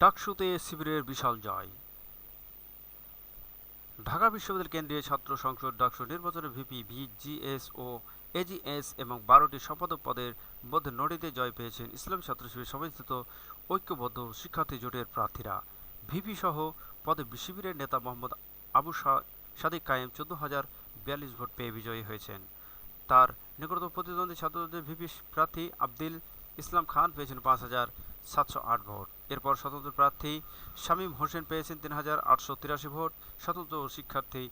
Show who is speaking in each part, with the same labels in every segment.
Speaker 1: ডাকসুতে শিবিরের বিশাল জয়। ঢাকা বিশ্ববিদ্যালয় কেন্দ্রীয় ছাত্র সংসদ ডাকসু নির্বাচনে ভিপি, ভিজিএস ও এজিএস এবং 12টি সম্পাদক পদের মধ্যে 9টিতে জয় পেয়েছেন ইসলামী ছাত্র শিবির সমর্থিত ঐক্যবদ্ধ শিক্ষার্থী জোটের প্রার্থীরা। ভিপি সহ পদে শিবিরের নেতা মোহাম্মদ আবু সাদিক কায়েম 14,042 ভোট পেয়ে বিজয়ী হয়েছেন। তার নিকটতম প্রতিদ্বন্দ্বী ছাত্রদের ভিপি প্রার্থী আবদুল ইসলাম খান পেয়েছেন 5,708 ভোট। এরপর স্বতন্ত্র প্রার্থী শামীম হোসেন পেয়েছেন 3,883 ভোট। স্বতন্ত্র শিক্ষার্থী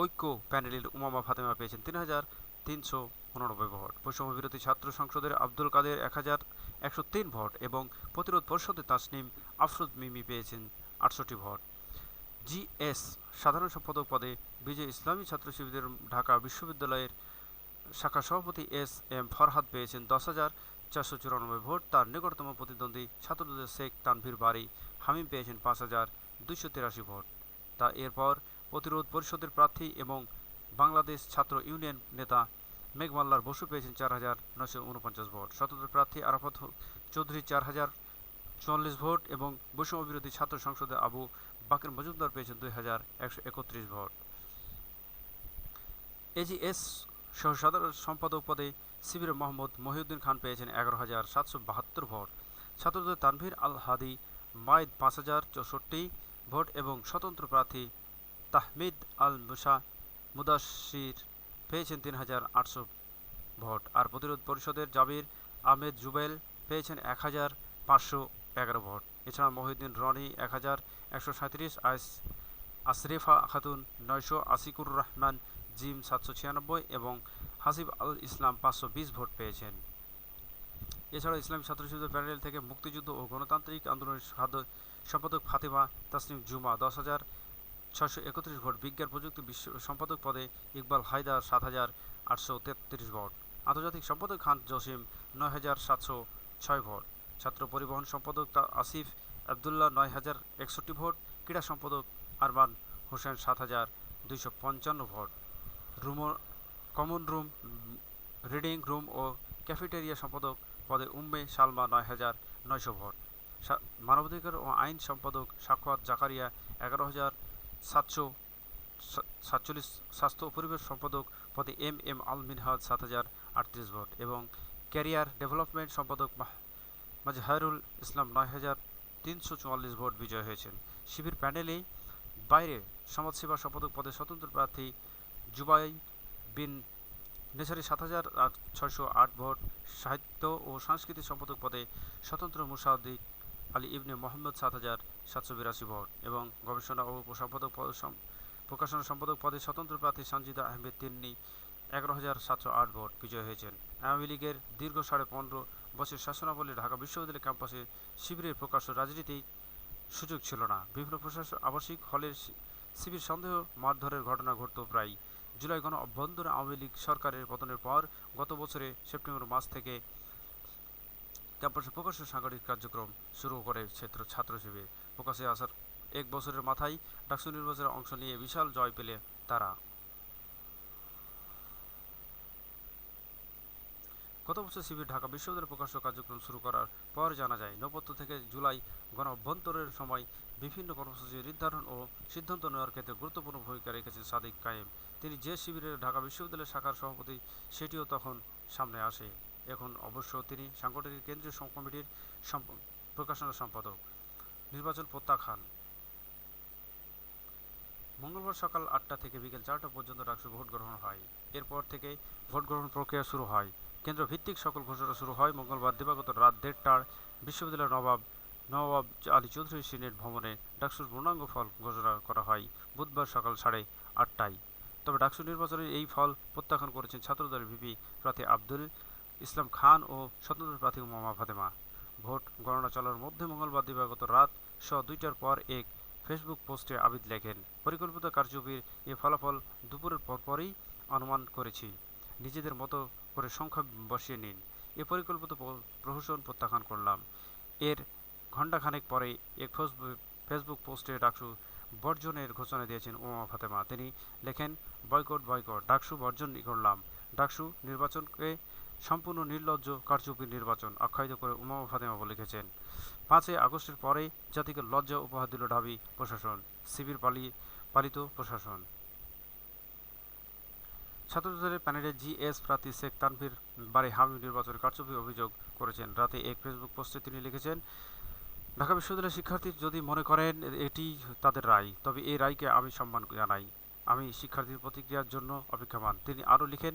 Speaker 1: ঐক্য প্যানেলের উমামা ফাতেমা পেয়েছেন 3,389 ভোট। বৈষম্য বিরোধী ছাত্র সংসদের আব্দুল কাদের 1,103 ভোট এবং প্রতিরোধ পরিষদে তাসনিম আফরোজ মিমি পেয়েছেন 68 ভোট। জিএস সাধারণ সম্পাদক পদে বিজয় ইসলামী ছাত্র শিবিরের ঢাকা বিশ্ববিদ্যালয়ের শাখা সভাপতি এস এম ফরহাদ পেয়েছেন 10,494 ভোট। তার নিকটতম প্রতিদ্বন্দ্বী ছাত্রদলের শেখ তানভীর বারী হামিম পেয়েছেন 5,283 ভোট। এরপর প্রতিরোধ পরিষদের প্রার্থী এবং বাংলাদেশ ছাত্র ইউনিয়ন নেতা মেঘমাল্লার বসু পেয়েছেন 4,949 ভোট। স্বতন্ত্র প্রার্থী আরাফাত চৌধুরী 4,044 ভোট এবং বৈষম্য বিরোধী ছাত্র সংসদে আবু বাকের মজুমদার পেয়েছেন 2,131 ভোট। এজিএস সহ সাধারণ সম্পাদক পদে শিবিরের মোহাম্মদ মহিউদ্দিন খান পেয়েছেন 11,772 ভোট। ছাত্রদলের তানভীর আল হাদি মাইদ 5,064 ভোট এবং স্বতন্ত্র প্রার্থী তাহমিদ আল মুদাশির পেয়েছেন 3,800 ভোট। আর প্রতিরোধ পরিষদের জাবির আহমেদ জুবেল পেয়েছেন 1,511 ভোট। এছাড়া মহিউদ্দিন রনি 1,137, আশরেফা খাতুন 900, আসিকুর রহমান জিম 796 এবং হাসিব আল ইসলাম 520 ভোট পেয়েছেন। এছাড়া ইসলামী ছাত্র শিবির প্যানেল থেকে মুক্তিযুদ্ধ ও গণতান্ত্রিক আন্দোলনের সম্পাদক ফাতেমা তাসনিম জুমা 10,631 ভোট। বিজ্ঞান প্রযুক্তি বিশ্ব সম্পাদক পদে ইকবাল হায়দার 7,833 ভোট। আন্তর্জাতিক সম্পাদক খান জসিম 9,706 ভোট। ছাত্র পরিবহন সম্পাদক আসিফ আবদুল্লাহ 9,061 ভোট। ক্রীড়া সম্পাদক আরমান হোসেন 7,255 ভোট। কমন রুম, রিডিং রুম ও ক্যাফেটেরিয়া সম্পাদক পদে উম্মে সালমা 9,900 ভোট। মানবাধিকার ও আইন সম্পাদক সাখাওয়াত জাকারিয়া 11,747। স্বাস্থ্য ও পরিবেশ সম্পাদক পদে এম এম আল মিনহাজ 7,038 ভোট এবং ক্যারিয়ার ডেভেলপমেন্ট সম্পাদক মাজহারুল ইসলাম 9,344 ভোট বিজয় হয়েছেন। শিবির প্যানেলে বাইরে সমাজসেবা সম্পাদক পদে স্বতন্ত্র প্রার্থী জুবাই বিন নেসারি 7,608 ভোট। সাহিত্য ও সাংস্কৃতিক সম্পাদক পদে স্বতন্ত্র মুসাদ্দিক আলী ইবনে মোহাম্মদ 7,782 ভোট এবং গবেষণা ও প্রকাশনা সম্পাদক পদে স্বতন্ত্র প্রার্থী সঞ্জিদা আহমেদ তিন্নি 11,708 ভোট বিজয় হয়েছেন। আওয়ামী লীগের দীর্ঘ 15.5 বছর শাসনামলে ঢাকা বিশ্ববিদ্যালয় ক্যাম্পাসে শিবিরের প্রকাশ্য রাজনীতি সুযোগ ছিল না। বিভিন্ন প্রশাসন আবাসিক হলের শিবির সন্দেহ মারধরের ঘটনা ঘটত প্রায়। জুলাই গণ অভ্যন্তরে আওয়ামী লীগ সরকারের পতনের পর গত বছরে সেপ্টেম্বর মাস থেকে ক্যাম্পাসে প্রকাশ্য সাংগঠনিক কার্যক্রম শুরু করে ছাত্র শিবির। প্রকাশে আসার এক বছরের মাথায় ডাকসু নির্বাচনে অংশ নিয়ে বিশাল জয় পেলে তারা। গত বছর শিবির ঢাকা বিশ্ববিদ্যালয়ে প্রকাশ্য কার্যক্রম শুরু করার পর জানা যায়, নৌপথ্য থেকে জুলাই গণ অভ্যন্তরের সময় বিভিন্ন কর্মসূচি নির্ধারণ ও সিদ্ধান্ত নেওয়ার ক্ষেত্রে গুরুত্বপূর্ণ ভূমিকা রেখেছেন সাদিক কায়েম। তিনি যে শিবিরের ঢাকা বিশ্ববিদ্যালয়ের শাখার সভাপতি, সেটিও তখন সামনে আসে। এখন অবশ্য তিনি সাংগঠনিক কেন্দ্রীয় কমিটির প্রকাশনা সম্পাদক। নির্বাচন প্রত্যাখ্যান। মঙ্গলবার সকাল 8টা থেকে বিকেল 4টা পর্যন্ত ডাকসু ভোট গ্রহণ হয়। এরপর থেকে ভোট গ্রহণ প্রক্রিয়া শুরু হয়। কেন্দ্র ভিত্তিক সকল ঘোষণা শুরু হয় মঙ্গলবার দিবাগত রাত 1:30টায় বিশ্ববিদ্যালয়ের নবাব আলী চৌধুরী সিনেট ভবনে। ডাকসুর পূর্ণাঙ্গ ফল ঘোষণা করা হয় বুধবার সকাল 8:30টায়। তবে ডাকসু নির্বাচনের এই ফল প্রত্যাখ্যান করেছেন ছাত্রদলের ভিপি প্রার্থী আবদুল ইসলাম খান ও স্বতন্ত্র প্রার্থী উমামা ফাতেমা। ভোট গণনা চলার মধ্যে মঙ্গলবার দিবাগত রাত 2:00টার পর এক ফেসবুক পোস্টে আবিদ লেখেন, পরিকল্পিত কারচুপির এ ফলাফল দুপুরের পরপরই অনুমান করেছি। নিজেদের মতো করে সংখ্যা বসিয়ে নিন। এ পরিকল্পিত প্রহসন প্রত্যাখ্যান করলাম। এর ঘণ্টাখানেক পরে এক ফেসবুক পোস্টে ডাকসু বর্জনের ঘোষণা দিয়েছেন উমামা ফাতেমা। তিনি লেখেন, বয়কট ডাকসু বর্জন করলাম। ডাকসু নির্বাচনকে সম্পূর্ণ নির্লজ্জ কারচুপির নির্বাচন আখ্যায়িত করে উমামা ফাতেমা লিখেছেন, 5ই আগস্টের পরেই জাতিকে লজ্জা উপহার দিল ঢাবি প্রশাসন, শিবির পালিত প্রশাসন। ছাত্রদের প্যানেলে জিএস প্রার্থী শেখ তানভীর বারী হামিদ নির্বাচনে কারচুপির অভিযোগ করেছেন। রাতে এক ফেসবুক পোস্টে তিনি লিখেছেন, ঢাকা বিশ্ববিদ্যালয়ের শিক্ষার্থী যদি মনে করেন এটি তাদের রায়, তবে এই রায়কে আমি সম্মান জানাই। আমি শিক্ষার্থীর প্রতিক্রিয়ার জন্য অপেক্ষমান। তিনি আরও লিখেন,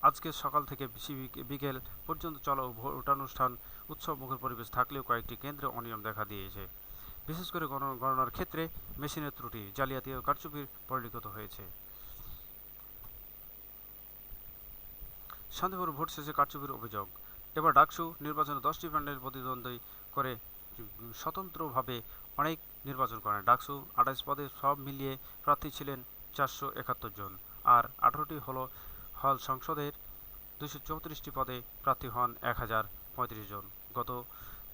Speaker 1: আজকে সকাল থেকে বিকেল পর্যন্ত চলা ভোটানুষ্ঠান উৎসবমুখর পরিবেশ থাকলেও কয়েকটি কেন্দ্রে অনিয়ম দেখা দিয়েছে। বিশেষ করে গণনার ক্ষেত্রে মেশিনের ত্রুটি, জালিয়াতি ও কারচুপির পরিলক্ষিত হয়েছে। শান্তিপুর ভোট শেষে কারচুপির অভিযোগ। এবার ডাকসু নির্বাচনে 10টি প্যানেল প্রতিদ্বন্দ্বী করে স্বতন্ত্রভাবে অনেক নির্বাচন করেন। ডাকসু 28 পদে সব মিলিয়ে প্রার্থী ছিলেন 471 জন, আর 18টি হল সংসদের 234টি পদে প্রার্থী হন 1035 জন। গত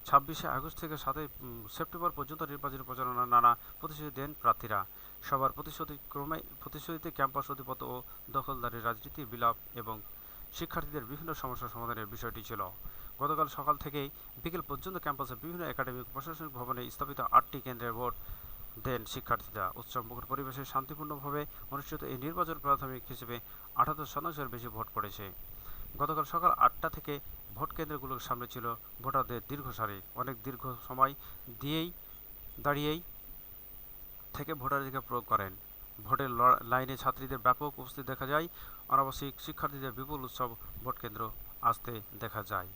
Speaker 1: 26শে আগস্ট থেকে 7ই সেপ্টেম্বর পর্যন্ত নির্বাচনী প্রচারণার নানা প্রতিশ্রুতি দেন প্রার্থীরা। সবার প্রতিশ্রুতিতে ক্যাম্পাস অধিপত্য ও দখলদারির রাজনীতির বিলাপ এবং শিক্ষার্থীদের বিভিন্ন সমস্যা সমাধানের বিষয়টি ছিল। গতকাল সকাল থেকেই বিকেল পর্যন্ত ক্যাম্পাসের বিভিন্ন একাডেমিক প্রশাসনিক ভবনে স্থাপিত 8টি কেন্দ্রে ভোট দেন শিক্ষার্থীরা। উৎসবমুখর পরিবেশে শান্তিপূর্ণভাবে অনুষ্ঠিত এই নির্বাচন প্রাথমিক হিসেবে 78% বেশি ভোট পড়েছে। গতকাল সকাল 8টা থেকে ভোট কেন্দ্রগুলোর সামনে ছিল ভোটারদের দীর্ঘ সারি। অনেক দীর্ঘ সময় দাঁড়িয়েই থেকে ভোটাধিকার প্রয়োগ করেন। ভোটের লাইনে ছাত্রীদের ব্যাপক উপস্থিতি দেখা যায়। অনাবাসিক শিক্ষার্থীদের বিপুল উৎসব ভোটকেন্দ্র আসতে দেখা যায়।